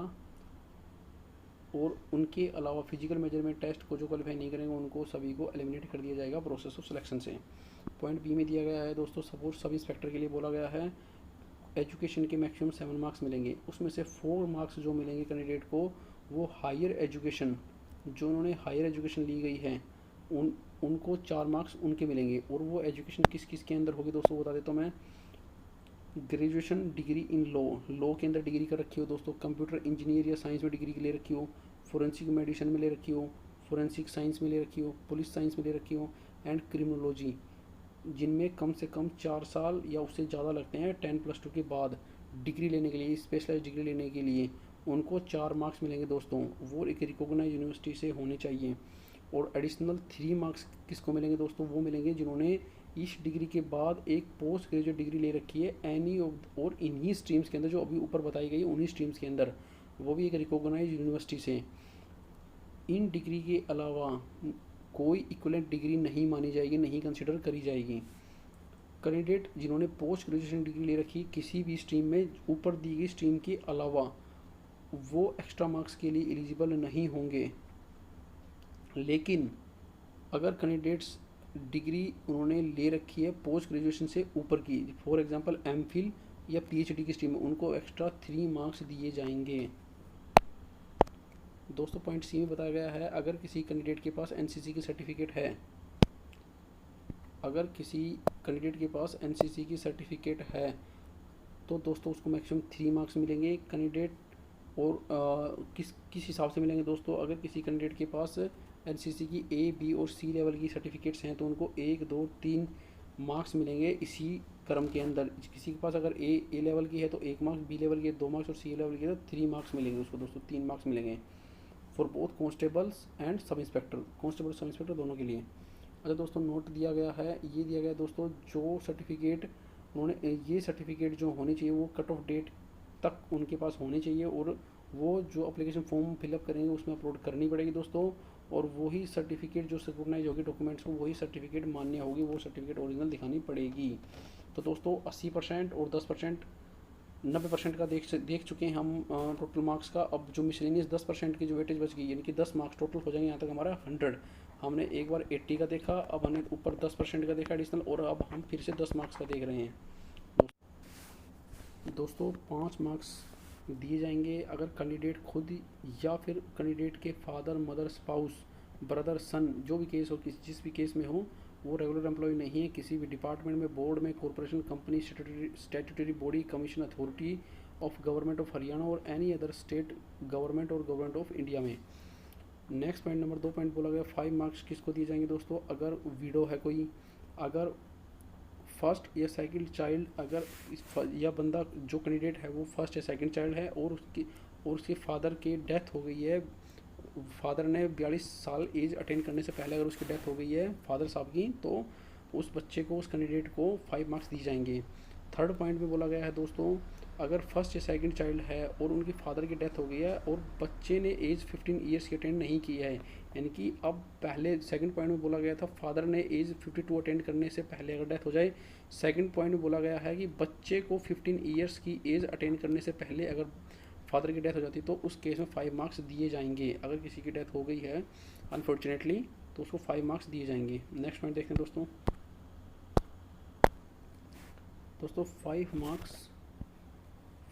और उनके अलावा फिजिकल मेजरमेंट टेस्ट को जो क्वालिफाई नहीं करेंगे उनको सभी को एलिमिनेट कर दिया जाएगा प्रोसेस ऑफ सिलेक्शन से। पॉइंट बी में दिया गया है दोस्तों, सपोज सब इंस्पेक्टर के लिए बोला गया है एजुकेशन के मैक्सिमम 7 मार्क्स मिलेंगे, उसमें से 4 मार्क्स जो मिलेंगे कैंडिडेट को वो हायर एजुकेशन, जो उन्होंने हायर एजुकेशन ली गई है उनको 4 मार्क्स उनके मिलेंगे। और वो एजुकेशन किस किस के अंदर होगी दोस्तों बता देता हूँ मैं। ग्रेजुएशन डिग्री इन लॉ के अंदर डिग्री कर रखी हो दोस्तों, कंप्यूटर इंजीनियर या साइंस में डिग्री ले रखी हो, फोरेंसिक मेडिसिन में ले रखी हो, फोरेंसिक साइंस में ले रखी हो, पुलिस साइंस में ले रखी हो, एंड क्रिमिनोलॉजी, जिनमें कम से कम 4 साल या उससे ज़्यादा लगते हैं 10+2 के बाद डिग्री लेने के लिए, स्पेशलाइज डिग्री लेने के लिए उनको 4 मार्क्स मिलेंगे दोस्तों। वो एक रिकॉग्नाइज यूनिवर्सिटी से होने चाहिए। और एडिशनल 3 मार्क्स किसको मिलेंगे दोस्तों, वो मिलेंगे जिन्होंने इस डिग्री के बाद एक पोस्ट ग्रेजुएट डिग्री ले रखी है एनी और इन्हीं स्ट्रीम्स के अंदर जो अभी ऊपर बताई गई उन्हीं स्ट्रीम्स के अंदर, वो भी एक रिकॉग्नाइज यूनिवर्सिटी से। इन डिग्री के अलावा कोई इक्विवेलेंट डिग्री नहीं मानी जाएगी, नहीं कंसिडर करी जाएगी। कैंडिडेट जिन्होंने पोस्ट ग्रेजुएशन डिग्री ले रखी किसी भी स्ट्रीम में ऊपर दी गई स्ट्रीम के अलावा, वो एक्स्ट्रा मार्क्स के लिए एलिजिबल नहीं होंगे। लेकिन अगर कैंडिडेट्स डिग्री उन्होंने ले रखी है पोस्ट ग्रेजुएशन से ऊपर की, फॉर एग्जांपल एमफिल या पीएचडी की स्ट्रीम में, उनको एक्स्ट्रा 3 मार्क्स दिए जाएंगे। दोस्तों पॉइंट सी में बताया गया है, अगर किसी कैंडिडेट के पास एनसीसी की सर्टिफिकेट है, अगर किसी कैंडिडेट के पास एनसीसी की सर्टिफिकेट है तो दोस्तों उसको मैक्सिमम 3 मार्क्स मिलेंगे कैंडिडेट। और किस हिसाब से मिलेंगे दोस्तों, अगर किसी कैंडिडेट के पास एनसीसी की ए, बी और सी लेवल की सर्टिफिकेट्स हैं तो उनको 1, 2, 3 मार्क्स मिलेंगे इसी क्रम के अंदर। किसी के पास अगर ए लेवल की है तो 1 मार्क्स, बी लेवल की है 2 मार्क्स और सी लेवल की है तो 3 मार्क्स मिलेंगे उसको दोस्तों, 3 मार्क्स मिलेंगे for both constables and sub inspector, constable sub inspector दोनों के लिए। अच्छा दोस्तों नोट दिया गया है, ये दिया गया है दोस्तों, जो सर्टिफिकेट उन्होंने, ये सर्टिफिकेट जो होनी चाहिए वो कट ऑफ डेट तक उनके पास होनी चाहिए, और वो जो एप्लीकेशन फॉर्म फिलअप करेंगे उसमें अपलोड करनी पड़ेगी दोस्तों। और वही सर्टिफिकेट जो सिक्योरनाइज होगी डॉक्यूमेंट्स को, वही सर्टिफिकेट मान्य होगी, वो सर्टिफिकेट ओरिजिनल दिखानी पड़ेगी। तो दोस्तों 80% और 10% 90% का देख चुके हैं हम टोटल मार्क्स का। अब जो मिसलेनियस 10% की जो वेटेज बच गई, यानी कि 10 मार्क्स टोटल हो जाएंगे यहाँ तक हमारा 100। हमने एक बार 80 का देखा, अब हमने ऊपर 10% का देखा एडिशनल, और अब हम फिर से 10 मार्क्स का देख रहे हैं दोस्तों। 5 मार्क्स दिए जाएंगे अगर कैंडिडेट खुद या फिर कैंडिडेट के फादर, मदर, स्पाउस, ब्रदर, सन, जो भी केस हो, जिस भी केस में हो, वो रेगुलर एम्प्लॉय नहीं है किसी भी डिपार्टमेंट में, बोर्ड में, corporation, company, statutory body, commission authority of government of Haryana और एनी अदर स्टेट गवर्नमेंट और गवर्नमेंट ऑफ इंडिया में। नेक्स्ट पॉइंट नंबर 2 पॉइंट बोला गया 5 मार्क्स किसको दिए जाएंगे दोस्तों, अगर विडो है कोई, अगर फर्स्ट या सेकंड चाइल्ड, अगर या बंदा जो कैंडिडेट है वो फर्स्ट या सेकंड चाइल्ड है और उसके फादर की डेथ हो गई है, फादर ने 42 साल एज अटेंड करने से पहले अगर उसकी डेथ हो गई है फादर साहब की, तो उस बच्चे को, उस कैंडिडेट को 5 मार्क्स दिए जाएंगे। थर्ड पॉइंट में बोला गया है दोस्तों, अगर फर्स्ट या सेकंड चाइल्ड है और उनके फादर की डेथ हो गई है और बच्चे ने एज 15 ईयर्स की अटेंड नहीं किया है, यानी कि अब पहले सेकंड पॉइंट में बोला गया था फादर ने एज 52 अटेंड करने से पहले अगर डेथ हो जाए, सेकंड पॉइंट में बोला गया है कि बच्चे को 15 ईयर्स की एज अटेंड करने से पहले अगर फादर की डेथ हो जाती तो उस केस में 5 मार्क्स दिए जाएंगे। अगर किसी की डेथ हो गई है अनफॉर्चुनेटली तो उसको 5 मार्क्स दिए जाएंगे। नेक्स्ट पॉइंट देखते हैं दोस्तों।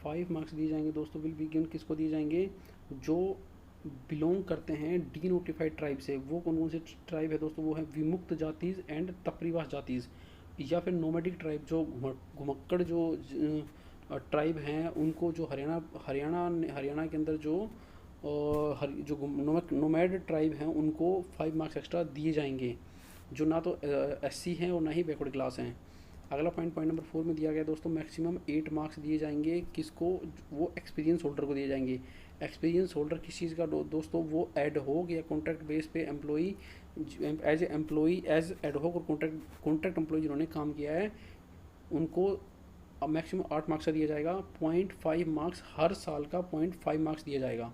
5 मार्क्स दिए जाएंगे दोस्तों विल बी गिवन, किसको दिए जाएंगे, जो बिलोंग करते हैं डी नोटिफाइड ट्राइब से। वो कौन कौन से ट्राइब है दोस्तों, वो है विमुक्त जातीज एंड तपरीवास जातीज, या फिर नोमैडिक ट्राइब जो घुमक्कड़ जो ट्राइब हैं उनको, जो हरियाणा के अंदर जो नोमैड ट्राइब हैं उनको 5 मार्क्स एक्स्ट्रा दिए जाएंगे, जो ना तो एससी हैं और ना ही बैकवर्ड क्लास हैं। अगला पॉइंट नंबर 4 में दिया गया दोस्तों, मैक्सिमम 8 मार्क्स दिए जाएंगे किसको, वो एक्सपीरियंस होल्डर को दिए जाएंगे। एक्सपीरियंस होल्डर किस चीज़ का दोस्तों, वो एड होक या कॉन्ट्रैक्ट बेस पे एम्प्लॉई एज एड होक और कॉन्ट्रैक्ट एम्प्लॉय जिन्होंने काम किया है उनको मैक्सिमम 8 मार्क्स का दिया जाएगा। 0.5 मार्क्स हर साल का 0.5 मार्क्स दिया जाएगा।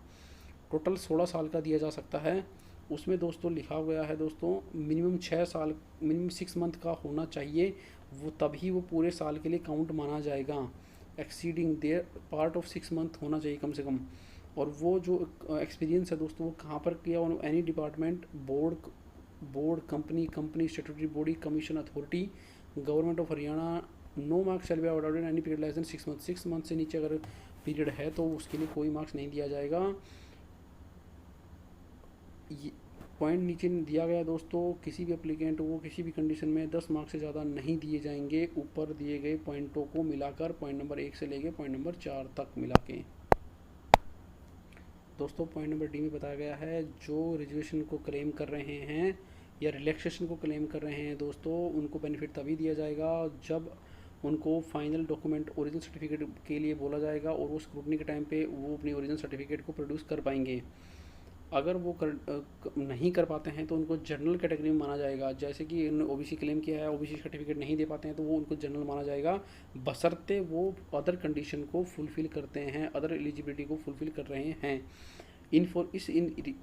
टोटल 16 साल का दिया जा सकता है। उसमें दोस्तों लिखा गया है दोस्तों मिनिमम 6 मंथ का होना चाहिए, वो तभी वो पूरे साल के लिए काउंट माना जाएगा। Exceeding there part of 6 month होना चाहिए कम से कम। और वो जो एक्सपीरियंस है दोस्तों वो कहाँ पर किया, any department, board company statutory body, commission authority, government of Haryana. No marks shall be awarded any period less than 6 month. 6 month से नीचे अगर पीरियड है तो उसके लिए कोई मार्क्स नहीं दिया जाएगा। पॉइंट नीचे दिया गया दोस्तों, किसी भी एप्लीकेंट को किसी भी कंडीशन में 10 मार्क्स से ज़्यादा नहीं दिए जाएंगे ऊपर दिए गए पॉइंटों को मिलाकर, पॉइंट नंबर 1 से लेके पॉइंट नंबर 4 तक मिला के। दोस्तों पॉइंट नंबर डी में बताया गया है जो रिजर्वेशन को क्लेम कर रहे हैं या रिलैक्सेशन को क्लेम कर रहे हैं दोस्तों, उनको बेनिफिट तभी दिया जाएगा जब उनको फाइनल डॉक्यूमेंट ओरिजिनल सर्टिफिकेट के लिए बोला जाएगा और वो स्क्रूटनी के टाइम पे वो अपनी ओरिजिनल सर्टिफिकेट को प्रोड्यूस कर पाएंगे। अगर वो नहीं कर पाते हैं तो उनको जनरल कैटेगरी में माना जाएगा। जैसे कि इन्होंने ओबीसी क्लेम किया है, ओबीसी सर्टिफिकेट नहीं दे पाते हैं तो वो उनको जनरल माना जाएगा, बशर्ते वो अदर कंडीशन को फुलफ़िल करते हैं, अदर एलिजिबिलिटी को फुलफ़िल कर रहे हैं।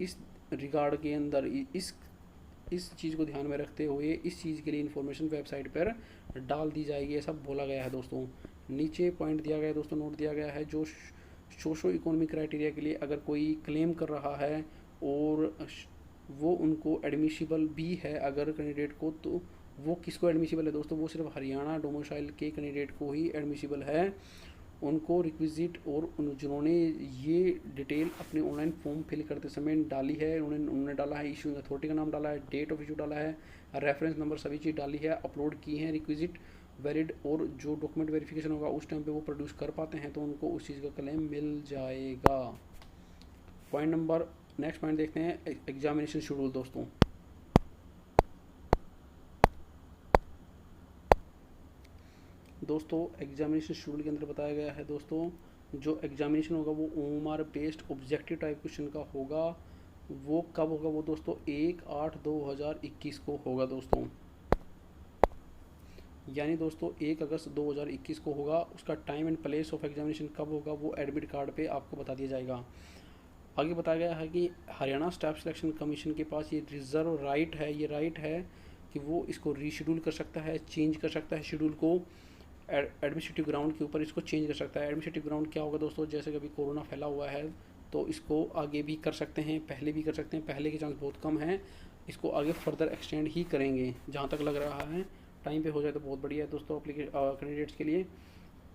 इस रिगार्ड के अंदर इस चीज़ को ध्यान में रखते हुए इस चीज़ के लिए इन्फॉर्मेशन वेबसाइट पर डाल दी जाएगी, ऐसा बोला गया है दोस्तों। नीचे पॉइंट दिया गया है दोस्तों, नोट दिया गया है जो सोशो इकोनॉमिक क्राइटेरिया के लिए अगर कोई क्लेम कर रहा है और वो उनको एडमिसिबल भी है अगर कैंडिडेट को, तो वो किसको एडमिसिबल है दोस्तों, वो सिर्फ हरियाणा डोमिसाइल के कैंडिडेट को ही एडमिसिबल है। उनको रिक्विजिट और जिन्होंने ये डिटेल अपने ऑनलाइन फॉर्म फिल करते समय डाली है, उन्होंने डाला है, इशू अथॉरिटी का नाम डाला है, डेट ऑफ इशू डाला है, रेफरेंस नंबर सभी चीज़ डाली है, अपलोड की है रिक्विजिट वैलिड, और जो डॉक्यूमेंट वेरिफिकेशन होगा उस टाइम पे वो प्रोड्यूस कर पाते हैं तो उनको उस चीज़ का क्लेम मिल जाएगा। नेक्स्ट पॉइंट देखते हैं एग्जामिनेशन शेड्यूल दोस्तों। एग्जामिनेशन शेड्यूल के अंदर बताया गया है दोस्तों जो एग्जामिनेशन होगा वो OMR based objective type question का होगा। वो कब होगा वो दोस्तों 1/8/2021 को होगा दोस्तों, यानी दोस्तों 1 अगस्त 2021 को होगा। उसका time and place of examination कब होगा वो एडमिट कार्ड पे आपको बता दिया जाएगा। आगे बताया गया है कि हरियाणा स्टाफ सिलेक्शन कमीशन के पास ये रिजर्व राइट है, ये राइट है कि वो इसको रीशेड्यूल कर सकता है, चेंज कर सकता है शेड्यूल को, एडमिनिस्ट्रेटिव ग्राउंड के ऊपर इसको चेंज कर सकता है। एडमिनिस्ट्रेटिव ग्राउंड क्या होगा दोस्तों, जैसे कि अभी कोरोना फैला हुआ है तो इसको आगे भी कर सकते हैं, पहले भी कर सकते हैं, पहले के चांस बहुत कम है, इसको आगे फर्दर एक्सटेंड ही करेंगे जहाँ तक लग रहा है। टाइम पे हो जाए तो बहुत बढ़िया है दोस्तों कैंडिडेट्स के लिए।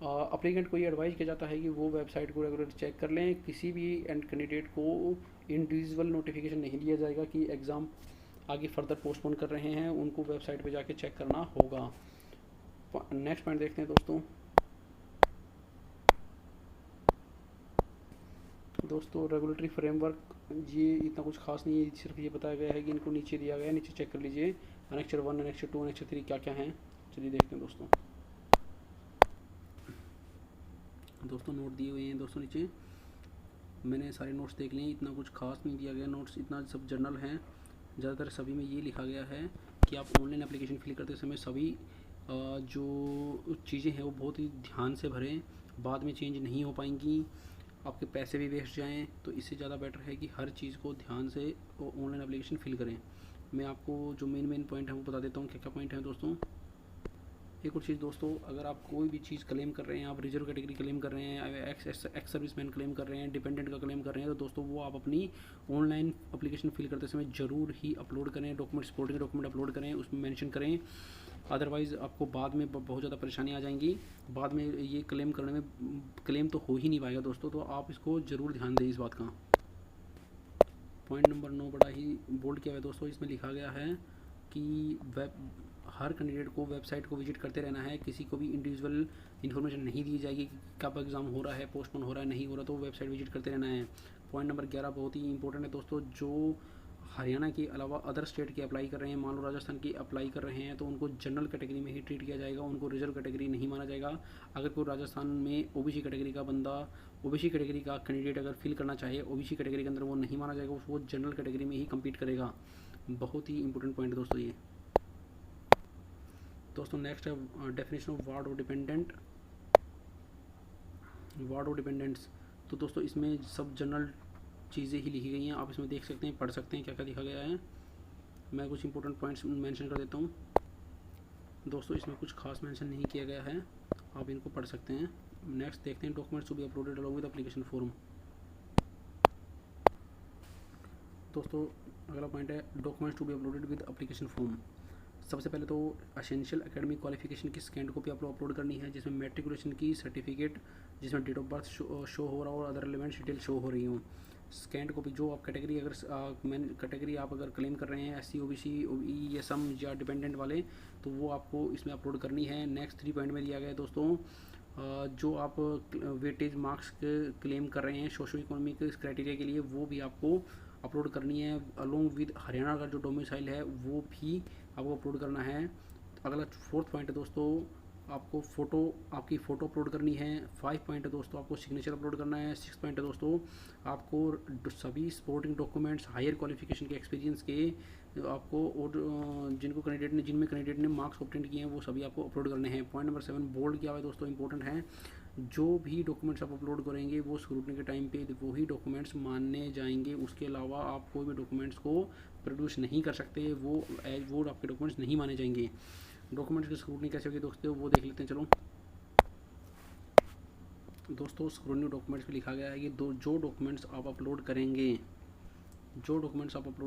अप्लीकेंट को ये एडवाइस किया जाता है कि वो वेबसाइट को रेगुलर चेक कर लें। किसी भी कैंडिडेट को इंडिविजुअल नोटिफिकेशन नहीं दिया जाएगा कि एग्ज़ाम आगे फर्दर पोस्टपोन कर रहे हैं, उनको वेबसाइट पे जाके चेक करना होगा। नेक्स्ट पॉइंट देखते हैं दोस्तों रेगुलेटरी फ्रेमवर्क, ये इतना कुछ खास नहीं है, सिर्फ ये बताया गया है कि इनको नीचे दिया गया है, नीचे चेक कर लीजिए एनेक्चर 1, एनेक्चर 2, एनेक्चर 3 क्या क्या हैं। चलिए देखते हैं दोस्तों नोट दिए हुए हैं दोस्तों नीचे, मैंने सारे नोट्स देख लिए, इतना कुछ खास नहीं दिया गया नोट्स, इतना सब जर्नल हैं। ज़्यादातर सभी में ये लिखा गया है कि आप ऑनलाइन एप्लीकेशन फिल करते समय सभी जो चीज़ें हैं वो बहुत ही ध्यान से भरें, बाद में चेंज नहीं हो पाएंगी, आपके पैसे भी वेस्ट जाएँ। तो इससे ज़्यादा बेटर है कि हर चीज़ को ध्यान से ऑनलाइन एप्लीकेशन फिल करें। मैं आपको जो मेन पॉइंट है वो बता देता हूँ, क्या क्या पॉइंट हैं दोस्तों। एक और चीज़ दोस्तों, अगर आप कोई भी चीज़ क्लेम कर रहे हैं, आप रिजर्व कैटेगरी क्लेम कर रहे हैं, एक्स सर्विसमैन क्लेम कर रहे हैं, डिपेंडेंट का क्लेम कर रहे हैं, तो दोस्तों वो आप अपनी ऑनलाइन एप्लीकेशन फिल करते समय ज़रूर ही अपलोड करें, डॉक्यूमेंट सपोर्टिंग डॉक्यूमेंट अपलोड करें, उसमें मेंशन करें। अदरवाइज़ आपको बाद में बहुत ज़्यादा परेशानी आ जाएंगी। बाद में ये क्लेम करने में क्लेम तो हो ही नहीं पाएगा दोस्तों, तो आप इसको ज़रूर ध्यान दें इस बात का। पॉइंट नंबर 9 बड़ा ही बोल्ड किया हुआ है दोस्तों, इसमें लिखा गया है कि हर कैंडिडेट को वेबसाइट को विजिट करते रहना है, किसी को भी इंडिविजुअल इन्फॉर्मेशन नहीं दी जाएगी कि कब एग्ज़ाम हो रहा है, पोस्टपोन हो रहा है, नहीं हो रहा, तो वेबसाइट विजिट करते रहना है। पॉइंट नंबर 11 बहुत ही इंपॉर्टेंट है दोस्तों, जो हरियाणा के अलावा अदर स्टेट के अप्लाई कर रहे हैं, मान लो राजस्थान की अप्लाई कर रहे हैं, तो उनको जनरल कैटेगरी में ही ट्रीट किया जाएगा, उनको रिजर्व कैटेगरी नहीं माना जाएगा। अगर कोई राजस्थान में ओबीसी कैटेगरी का बंदा, ओबीसी कैटेगरी का कैंडिडेट अगर फिल करना चाहे, ओबीसी कैटेगरी के अंदर वो नहीं माना जाएगा, वो जनरल कैटेगरी में ही कम्पीट करेगा। बहुत ही इंपॉर्टेंट पॉइंट है दोस्तों ये। दोस्तों नेक्स्ट है डेफिनेशन ऑफ वार्ड और डिपेंडेंट, वार्ड और डिपेंडेंट्स। तो दोस्तों इसमें सब जनरल चीज़ें ही लिखी गई हैं, आप इसमें देख सकते हैं, पढ़ सकते हैं क्या क्या लिखा गया है। मैं कुछ इंपॉर्टेंट पॉइंट्स मेंशन कर देता हूँ दोस्तों, इसमें कुछ खास मेंशन नहीं किया गया है, आप इनको पढ़ सकते हैं। नेक्स्ट देखते हैं documents to be uploaded along with application form. दोस्तों अगला पॉइंट है documents to be uploaded with application form. सबसे पहले तो एसेंशियल एकेडमिक क्वालिफिकेशन की स्कैंड कॉपी आपको अपलोड करनी है, जिसमें मैट्रिकुलेशन की सर्टिफिकेट, जिसमें डेट ऑफ बर्थ शो हो रहा हो और अदर रिलेवेंट डिटेल शो हो रही हो। स्कैंड कॉपी जो आप कैटेगरी अगर मैन कैटेगरी आप अगर क्लेम कर रहे हैं, एससी ओबीसी ई या सम या डिपेंडेंट वाले, तो वो आपको इसमें अपलोड करनी है। नेक्स्ट 3 पॉइंट में दिया गया है दोस्तों, जो आप वेटेज मार्क्स क्लेम कर रहे हैं सोशो इकोनॉमिक क्राइटेरिया के लिए, वो भी आपको अपलोड करनी है। अलोंग विद हरियाणा का जो डोमिसाइल है वो भी आपको अपलोड करना है। अगला 4th पॉइंट है दोस्तों, आपको आपकी फ़ोटो अपलोड करनी है। 5 पॉइंट है दोस्तों, आपको सिग्नेचर अपलोड करना है। 6 पॉइंट है दोस्तों, आपको सभी सपोर्टिंग डॉक्यूमेंट्स हायर क्वालिफिकेशन के एक्सपीरियंस के आपको, और जिनमें कैंडिडेट ने मार्क्स ऑब्टेन किए हैं वो सभी आपको अपलोड करने हैं। पॉइंट नंबर 7 बोल्ड किया हुआ है दोस्तों, इंपॉर्टेंट है, जो भी डॉक्यूमेंट्स आप अपलोड करेंगे वो स्क्रूटनी के टाइम पे वही डॉक्यूमेंट्स माने जाएंगे, उसके अलावा आप कोई भी डॉक्यूमेंट्स को प्रोड्यूस नहीं कर सकते, वो आपके डॉक्यूमेंट्स नहीं माने जाएंगे। डॉक्यूमेंट्स की स्क्रूटनी कैसे होगी दोस्तों वो देख लेते हैं। चलो दोस्तों स्क्रूटनी डॉक्यूमेंट्स में लिखा गया है कि जो डॉक्यूमेंट्स आप अपलोड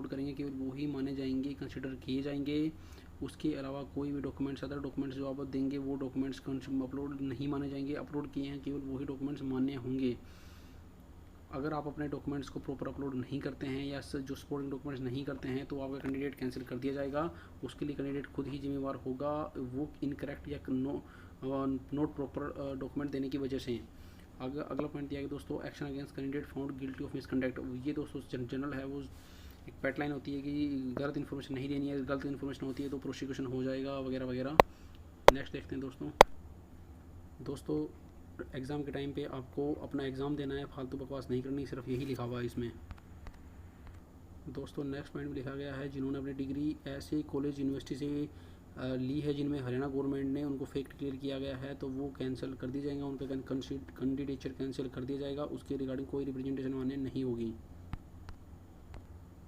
करेंगे, केवल वही माने जाएंगे, कंसिडर किए जाएंगे। उसके अलावा कोई भी डॉक्यूमेंट्स, अदर डॉक्यूमेंट्स जो आप देंगे वो डॉक्यूमेंट्स अपलोड नहीं माने जाएंगे। अपलोड किए हैं केवल वही डॉक्यूमेंट्स मान्य होंगे। अगर आप अपने डॉक्यूमेंट्स को प्रॉपर अपलोड नहीं करते हैं या जो सपोर्टिंग डॉक्यूमेंट्स नहीं करते हैं, तो आपका कैंडिडेट कैंसिल कर दिया जाएगा। उसके लिए कैंडिडेट खुद ही जिम्मेवार होगा, वो इनकरेक्ट या नोट प्रॉपर डॉक्यूमेंट देने की वजह से। अगला पॉइंट दिया गया दोस्तों, action against candidate found guilty of misconduct. ये दोस्तों जनरल है, वो एक पैटलाइन होती है कि गलत इन्फॉर्मेशन नहीं देनी है, गलत इन्फॉर्मेशन होती है तो प्रोसिक्यूशन हो जाएगा वगैरह वगैरह। नेक्स्ट देखते हैं दोस्तों एग्ज़ाम के टाइम पे आपको अपना एग्ज़ाम देना है, फालतू बकवास नहीं करनी, सिर्फ यही लिखा हुआ है इसमें। दोस्तों नेक्स्ट पॉइंट में लिखा गया है, जिन्होंने अपनी डिग्री ऐसे कॉलेज यूनिवर्सिटी से ली है जिनमें हरियाणा गवर्नमेंट ने उनको फेक डिक्लेयर किया गया है, तो वो कैंसिल कर दी जाएगा, उनका कैंडिडेचर कैंसिल कर दिया जाएगा, उसके रिगार्डिंग कोई रिप्रेजेंटेशन मान्य नहीं होगी।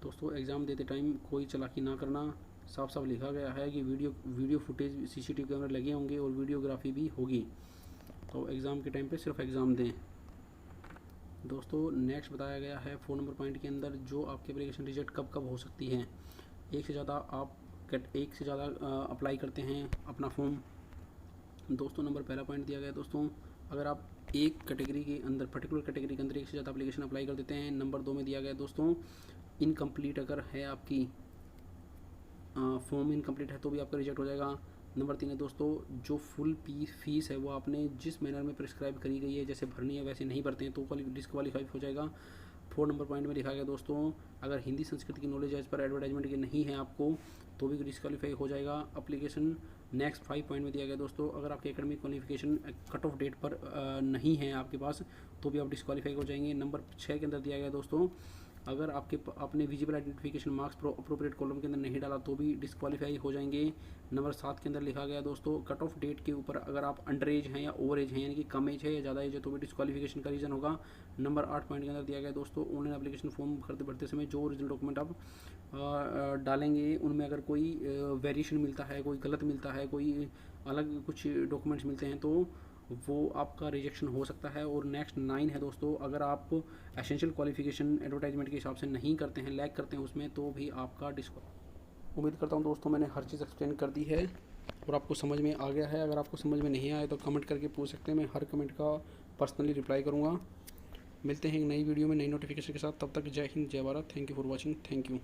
दोस्तों एग्ज़ाम देते टाइम कोई चालाकी ना करना, साफ साफ लिखा गया है कि वीडियो फुटेज सीसीटीवी कैमरे लगे होंगे और वीडियोग्राफी भी होगी, तो एग्ज़ाम के टाइम पे सिर्फ एग्ज़ाम दें। दोस्तों नेक्स्ट बताया गया है 4 नंबर पॉइंट के अंदर, जो आपकी एप्लीकेशन रिजेक्ट कब कब हो सकती है। एक से ज़्यादा अप्लाई करते हैं अपना फॉर्म। दोस्तों पहला पॉइंट दिया गया है दोस्तों, अगर आप एक कैटेगरी के अंदर, पर्टिकुलर कैटेगरी के अंदर एक से ज़्यादा एप्लीकेशन अप्लाई कर देते हैं। नंबर 2 में दिया गया है दोस्तों, इनकम्प्लीट अगर है आपकी फॉर्म इनकम्प्लीट है तो भी आपका रिजेक्ट हो जाएगा। नंबर 3 है दोस्तों, जो फुल फीस है वो आपने जिस मैनर में प्रिस्क्राइब करी गई है जैसे भरनी है वैसे नहीं भरते हैं तो डिस्क्वालीफाई हो जाएगा। 4 नंबर पॉइंट में लिखा गया दोस्तों, अगर हिंदी संस्कृत की नॉलेज एज पर एडवर्टाइजमेंट की नहीं है आपको तो भी डिस्क्वालीफाई हो जाएगा एप्लीकेशन। नेक्स्ट 5 पॉइंट में दिया गया दोस्तों, अगर आपके academic qualification cut off date पर नहीं है आपके पास तो भी आप डिस्क्वालीफाई हो जाएंगे। नंबर 6 के अंदर दिया गया दोस्तों, अगर आपने visible identification marks appropriate column के अंदर नहीं डाला तो भी डिस्क्वालीफाई हो जाएंगे। नंबर 7 के अंदर लिखा गया दोस्तों, कट ऑफ डेट के ऊपर अगर आप अंडर एज हैं या ओवर एज हैं, यानी कि कम एज है या ज़्यादा एज है, तो भी डिस्क्वालीफिकेशन का रीज़न होगा। नंबर 8 पॉइंट के अंदर दिया गया दोस्तों, ऑनलाइन एप्लीकेशन फॉर्म भरते समय जो ओरिजिनल डॉक्यूमेंट आप डालेंगे उनमें अगर कोई वेरिएशन मिलता है, कोई गलत मिलता है, कोई अलग कुछ डॉक्यूमेंट्स मिलते हैं तो वो आपका रिजेक्शन हो सकता है। और नेक्स्ट 9 है दोस्तों, अगर आप एसेंशियल क्वालिफिकेशन एडवर्टाइजमेंट के हिसाब से नहीं करते हैं, लैग करते हैं उसमें, तो भी आपका उम्मीद करता हूँ दोस्तों मैंने हर चीज़ एक्सप्लेन कर दी है और आपको समझ में आ गया है। अगर आपको समझ में नहीं आए तो कमेंट करके पूछ सकते हैं, मैं हर कमेंट का पर्सनली रिप्लाई करूँगा। मिलते हैं एक नई वीडियो में नई नोटिफिकेशन के साथ, तब तक जय हिंद जय Bharat. Thank you for watching, thank you.